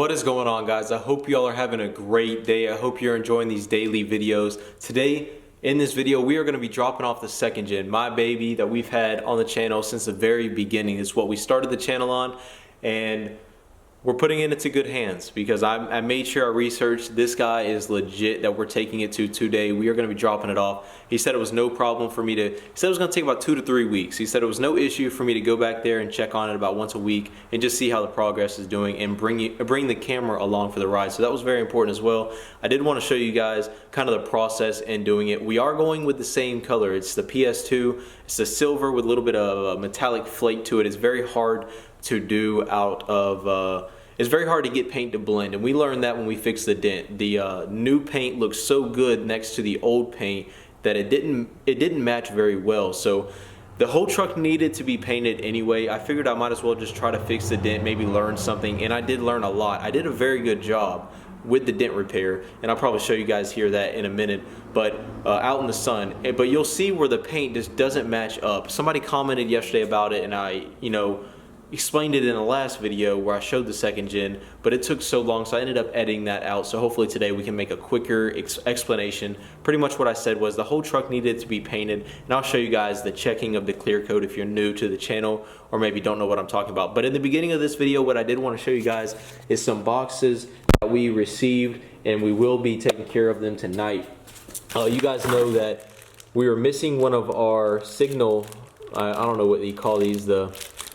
What is going on, guys? I hope y'all are having a great day. I hope you're enjoying these daily videos. Today in this video we are going to be dropping off the second gen, my baby that we've had on the channel since the very beginning. It's what we started the channel on, and we're putting it into good hands because I made sure I researched. This guy is legit that we're taking it to today. We are going to be dropping it off. He said it was no problem for me to, he said it was going to take about 2 to 3 weeks. He said it was no issue for me to go back there and check on it about once a week and just see how the progress is doing and bring the camera along for the ride. So that was very important as well. I did want to show you guys kind of the process in doing it. We are going with the same color. It's the PS2. It's the silver with a little bit of a metallic flake to it. It's very hard to do out of it's very hard to get paint to blend, and we learned that when we fixed the dent. The new paint looks so good next to the old paint that it didn't match very well. So the whole truck needed to be painted anyway. I figured I might as well just try to fix the dent, maybe learn something, and I did learn a lot. I did a very good job with the dent repair, and I'll probably show you guys here that in a minute, but out in the sun. But you'll see where the paint just doesn't match up. Somebody commented yesterday about it, and I explained it in the last video where I showed the second gen, but it took so long, so I ended up editing that out. So hopefully today we can make a quicker explanation. Pretty much what I said was the whole truck needed to be painted, and I'll show you guys the checking of the clear coat if you're new to the channel or maybe don't know what I'm talking about. But in the beginning of this video, what I did want to show you guys is some boxes that we received, and we will be taking care of them tonight. You guys know that we were missing one of our signal, I don't know what you call these,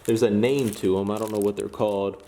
there's a name to them. I don't know what they're called.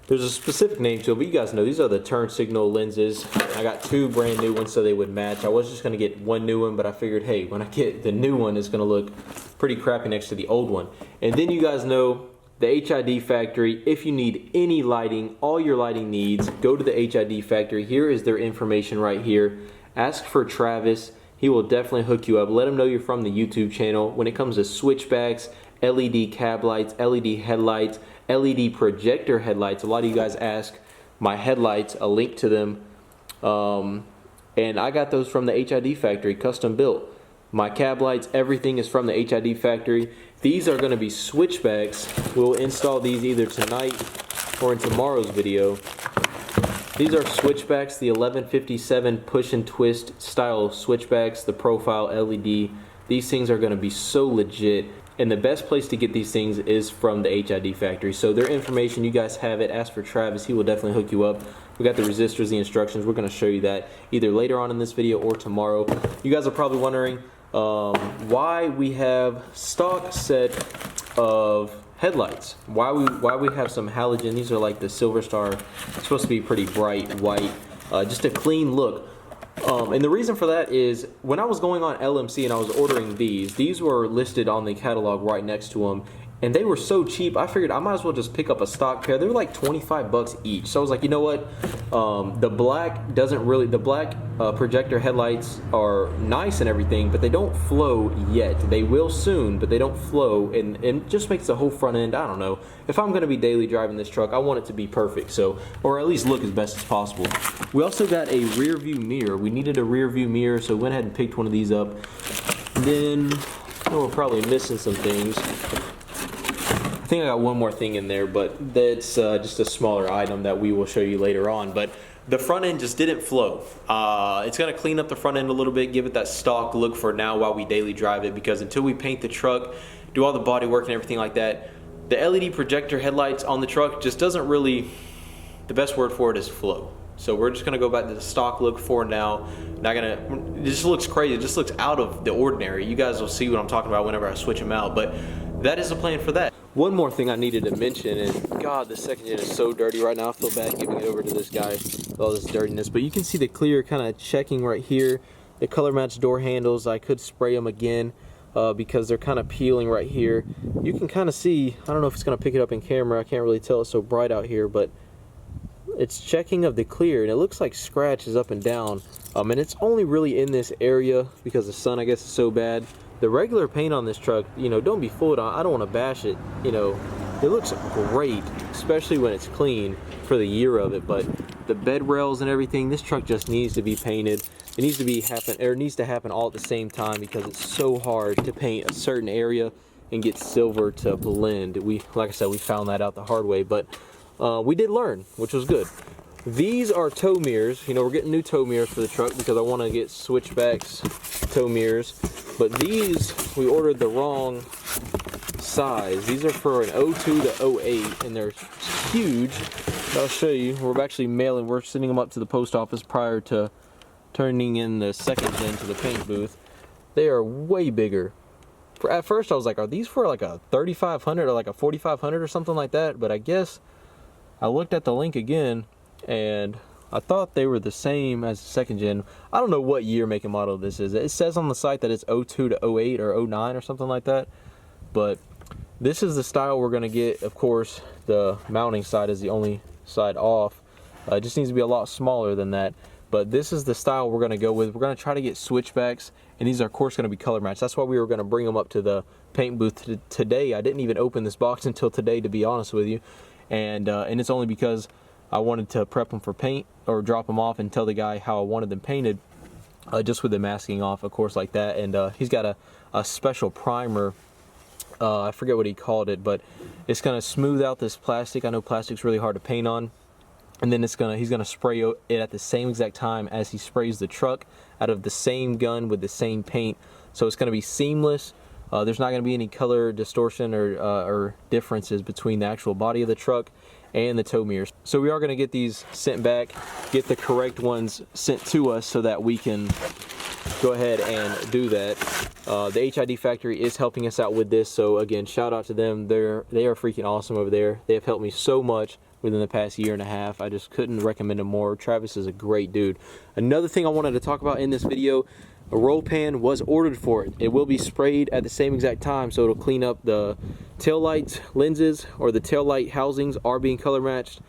There's a specific name to them, but you guys know these are the turn signal lenses. I got 2 brand new ones so they would match. I was just going to get 1 new one, but I figured, hey, when I get the new one, it's going to look pretty crappy next to the old one. And then you guys know the HID factory. If you need any lighting, all your lighting needs, go to the HID factory. Here is their information right here. Ask for Travis. He will definitely hook you up. Let him know you're from the YouTube channel. When it comes to switchbacks, LED cab lights, LED headlights, LED projector headlights. A lot of you guys ask my headlights, a link to them. And I got those from the HID factory, custom built. My cab lights, everything is from the HID factory. These are going to be switchbacks. We'll install these either tonight or in tomorrow's video. These are switchbacks, the 1157 push and twist style switchbacks, the profile LED. These things are going to be so legit. And the best place to get these things is from the HID factory. So their information, you guys have it. Ask for Travis. He will definitely hook you up. We got the resistors, the instructions. We're going to show you that either later on in this video or tomorrow. You guys are probably wondering why we have stock set of headlights. Why we have some halogen. These are like the Silver Star. It's supposed to be pretty bright white. Just a clean look. And the reason for that is when I was going on LMC and I was ordering these were listed on the catalog right next to them, and they were so cheap. I figured I might as well just pick up a stock pair. They were like 25 bucks each. So I was like, you know what? The black projector headlights are nice and everything, but they don't flow yet. They will soon, but they don't flow, and it just makes the whole front end, I don't know. If I'm going to be daily driving this truck, I want it to be perfect, so, or at least look as best as possible. We also got a rear view mirror. We needed a rear view mirror, so went ahead and picked one of these up. Then, we're probably missing some things. I think I got one more thing in there, but that's just a smaller item that we will show you later on. But the front end just didn't flow. It's going to clean up the front end a little bit, give it that stock look for now while we daily drive it, because until we paint the truck, do all the body work and everything like that, the LED projector headlights on the truck just doesn't really, the best word for it is flow. So we're just going to go back to the stock look for now. It just looks crazy. It just looks out of the ordinary. You guys will see what I'm talking about whenever I switch them out, but that is the plan for that. One more thing I needed to mention, and God, the second gen is so dirty right now. I feel bad giving it over to this guy with all this dirtiness, but you can see the clear kind of checking right here. The color match door handles, I could spray them again because they're kind of peeling right here. You can kind of see, I don't know if it's going to pick it up in camera, I can't really tell, it's so bright out here, but it's checking of the clear, and it looks like scratches up and down, and it's only really in this area because the sun, I guess, is so bad. The regular paint on this truck, don't be fooled. I don't want to bash it. It looks great, especially when it's clean for the year of it. But the bed rails and everything, this truck just needs to be painted. It needs to happen all at the same time because it's so hard to paint a certain area and get silver to blend. Like I said, we found that out the hard way. But we did learn, which was good. These are tow mirrors. You know, we're getting new tow mirrors for the truck because I want to get switchbacks tow mirrors. But these, we ordered the wrong size. These are for an 02 to 08, and they're huge. I'll show you. We're sending them up to the post office prior to turning in the second gen to the paint booth. They are way bigger. At first I was like, are these for like a 3500 or like a 4500 or something like that? But I guess I looked at the link again, and I thought they were the same as the second gen. I don't know what year, make, and model this is. It says on the site that it's 02 to 08 or 09 or something like that. But this is the style we're going to get. Of course, the mounting side is the only side off. It just needs to be a lot smaller than that. But this is the style we're going to go with. We're going to try to get switchbacks, and these are, of course, going to be color matched. That's why we were going to bring them up to the paint booth today. I didn't even open this box until today, to be honest with you. And it's only because I wanted to prep them for paint, or drop them off and tell the guy how I wanted them painted, just with the masking off, of course, like that. And he's got a special primer. I forget what he called it, but it's going to smooth out this plastic. I know plastic's really hard to paint on. And then he's gonna spray it at the same exact time as he sprays the truck out of the same gun with the same paint. So it's gonna be seamless. There's not gonna be any color distortion or differences between the actual body of the truck and the tow mirrors. So we are gonna get these sent back, get the correct ones sent to us so that we can go ahead and do that. The HID factory is helping us out with this, so again, shout out to them. They are freaking awesome over there. They have helped me so much within the past year and a half. I just couldn't recommend them more. Travis is a great dude. Another thing I wanted to talk about in this video, a roll pan was ordered for it. It will be sprayed at the same exact time, so it'll clean up the tail light lenses, or the tail light housings are being color matched.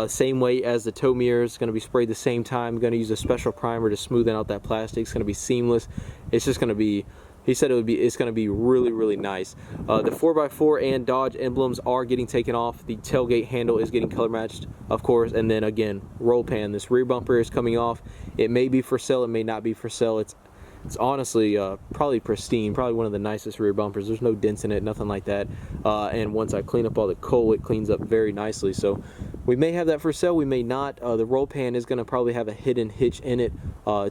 Same way as the tow mirrors, going to be sprayed the same time. I'm going to use a special primer to smoothen out that plastic. It's going to be seamless. It's just going to be, he said it's going to be really, really nice. The 4x4 and Dodge emblems are getting taken off. The tailgate handle is getting color matched, of course. And then again, roll pan. This rear bumper is coming off. It may be for sale. It may not be for sale. It's honestly probably pristine, probably one of the nicest rear bumpers. There's no dents in it, nothing like that. And once I clean up all the coal, it cleans up very nicely. So we may have that for sale, we may not. The roll pan is going to probably have a hidden hitch in it.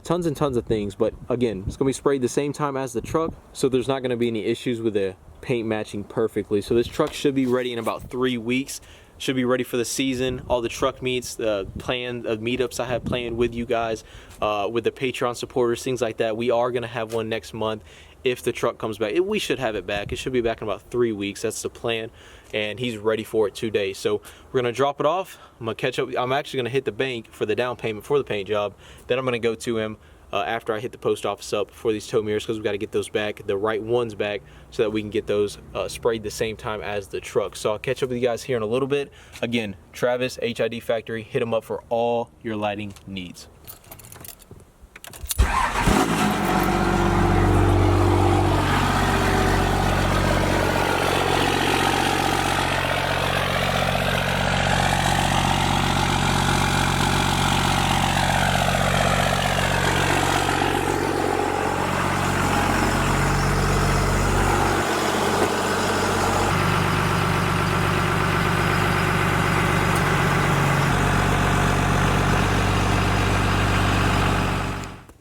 Tons and tons of things, but again, it's going to be sprayed the same time as the truck, so there's not going to be any issues with the paint matching perfectly. So this truck should be ready in about 3 weeks. Should be ready for the season. All the truck meets, the meetups I have planned with you guys, with the Patreon supporters, things like that. We are going to have one next month if the truck comes back. We should have it back. It should be back in about 3 weeks. That's the plan, and he's ready for it today. So we're going to drop it off. I'm going to catch up. I'm actually going to hit the bank for the down payment for the paint job. Then I'm going to go to him after I hit the post office up for these tow mirrors, because we've got to get those back, the right ones back, so that we can get those sprayed the same time as the truck. So I'll catch up with you guys here in a little bit. Again, Travis, HID Factory, hit him up for all your lighting needs.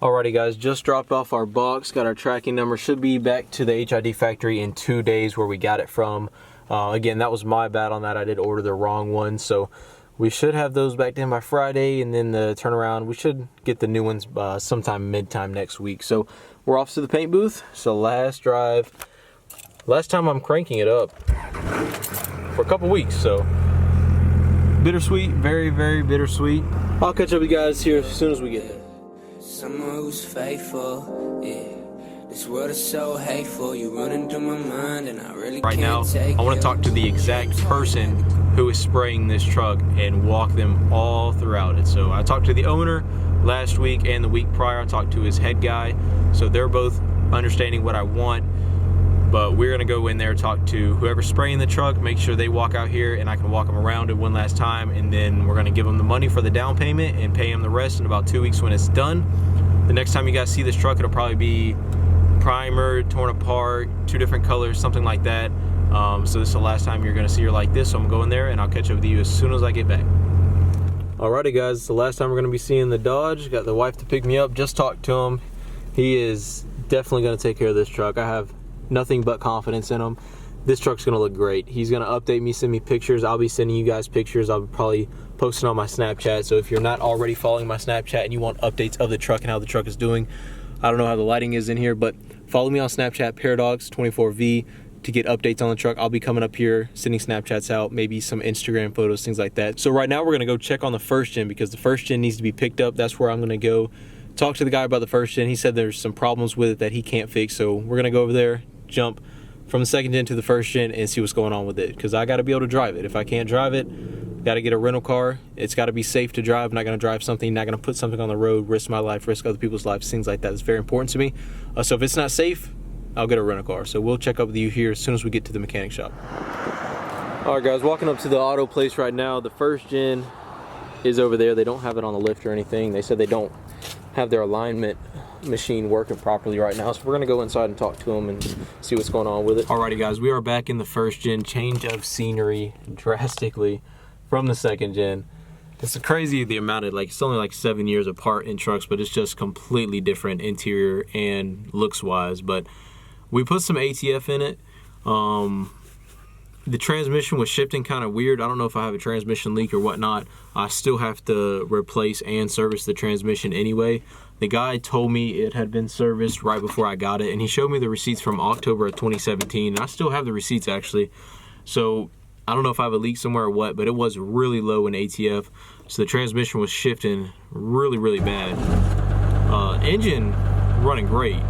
Alrighty guys, just dropped off our box, got our tracking number, should be back to the HID factory in 2 days where we got it from. Again, that was my bad on that. I did order the wrong one, so we should have those back in by Friday, and then the turnaround, we should get the new ones sometime mid-time next week. So we're off to the paint booth. So last drive, last time I'm cranking it up for a couple weeks, so bittersweet, very, very bittersweet. I'll catch up with you guys here as soon as we get there. Someone who's faithful, yeah. This world is so hateful. You running through my mind, and I really right can't now, take I want to talk to the exact person who is spraying this truck and walk them all throughout it. So I talked to the owner last week and the week prior. I talked to his head guy, so they're both understanding what I want. But we're gonna go in there, talk to whoever's spraying the truck, make sure they walk out here and I can walk them around it one last time, and then we're gonna give them the money for the down payment and pay them the rest in about 2 weeks when it's done. The next time you guys see this truck, it'll probably be primer, torn apart, 2 different colors, something like that. So this is the last time you're gonna see her like this, so I'm gonna go in there and I'll catch up with you as soon as I get back. Alrighty guys, it's the last time we're gonna be seeing the Dodge. Got the wife to pick me up, just talked to him. He is definitely gonna take care of this truck. I have nothing but confidence in him. This truck's gonna look great. He's gonna update me, send me pictures. I'll be sending you guys pictures. I'll probably post it on my Snapchat. So if you're not already following my Snapchat and you want updates of the truck and how the truck is doing, I don't know how the lighting is in here, but follow me on Snapchat, ParoDoXz 24v, to get updates on the truck. I'll be coming up here, sending Snapchats out, maybe some Instagram photos, things like that. So right now we're gonna go check on the first gen because the first gen needs to be picked up. That's where I'm gonna go talk to the guy about the first gen. He said there's some problems with it that he can't fix. So we're gonna go over there, jump from the second gen to the first gen and see what's going on with it, because I gotta be able to drive it. If I can't drive it, gotta get a rental car. It's gotta be safe to drive. I'm not gonna drive something, not gonna put something on the road, risk my life, risk other people's lives, things like that. It's very important to me. So if it's not safe, I'll get a rental car. So we'll check up with you here as soon as we get to the mechanic shop. All right guys, walking up to the auto place right now. The first gen is over there. They don't have it on the lift or anything. They said they don't have their alignment machine working properly right now, so we're gonna go inside and talk to them and see what's going on with it. Alrighty guys, we are back in the first gen. Change of scenery drastically from the second gen. It's crazy the amount of, like, it's only like 7 years apart in trucks, but it's just completely different interior and looks wise. But we put some ATF in it. The transmission was shifting kind of weird. I don't know if I have a transmission leak or whatnot. I still have to replace and service the transmission anyway. The guy told me it had been serviced right before I got it, and he showed me the receipts from October of 2017, and I still have the receipts actually. So I don't know if I have a leak somewhere or what, but it was really low in ATF. So the transmission was shifting really bad. Engine running great.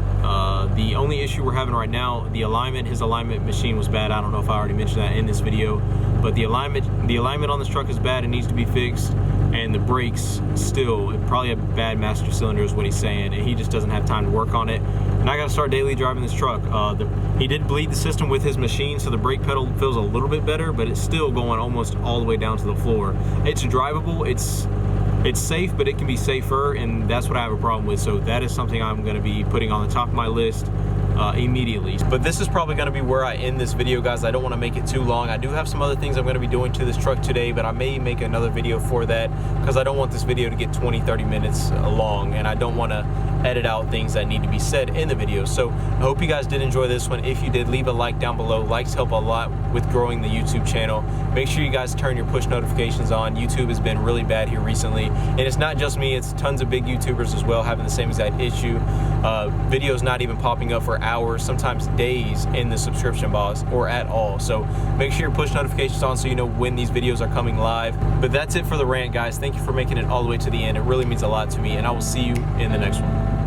The only issue we're having right now, the alignment, his alignment machine was bad. I don't know if I already mentioned that in this video, but the alignment on this truck is bad. It needs to be fixed. And the brakes still, probably a bad master cylinder is what he's saying, and he just doesn't have time to work on it. And I gotta start daily driving this truck. He did bleed the system with his machine, so the brake pedal feels a little bit better, but it's still going almost all the way down to the floor. It's drivable, it's safe, but it can be safer, and that's what I have a problem with. So that is something I'm gonna be putting on the top of my list immediately. But this is probably going to be where I end this video, guys. I don't want to make it too long. I do have some other things I'm going to be doing to this truck today, but I may make another video for that because I don't want this video to get 20-30 minutes long, and I don't want to edit out things that need to be said in the video. So I hope you guys did enjoy this one. If you did, leave a like down below. Likes help a lot with growing the YouTube channel. Make sure you guys turn your push notifications on. YouTube has been really bad here recently, and it's not just me, it's tons of big YouTubers as well having the same exact issue. Videos not even popping up for hours, sometimes days in the subscription box or at all. So make sure your push notifications on so you know when these videos are coming live. But that's it for the rant, guys. Thank you for making it all the way to the end. It really means a lot to me, and I will see you in the next one.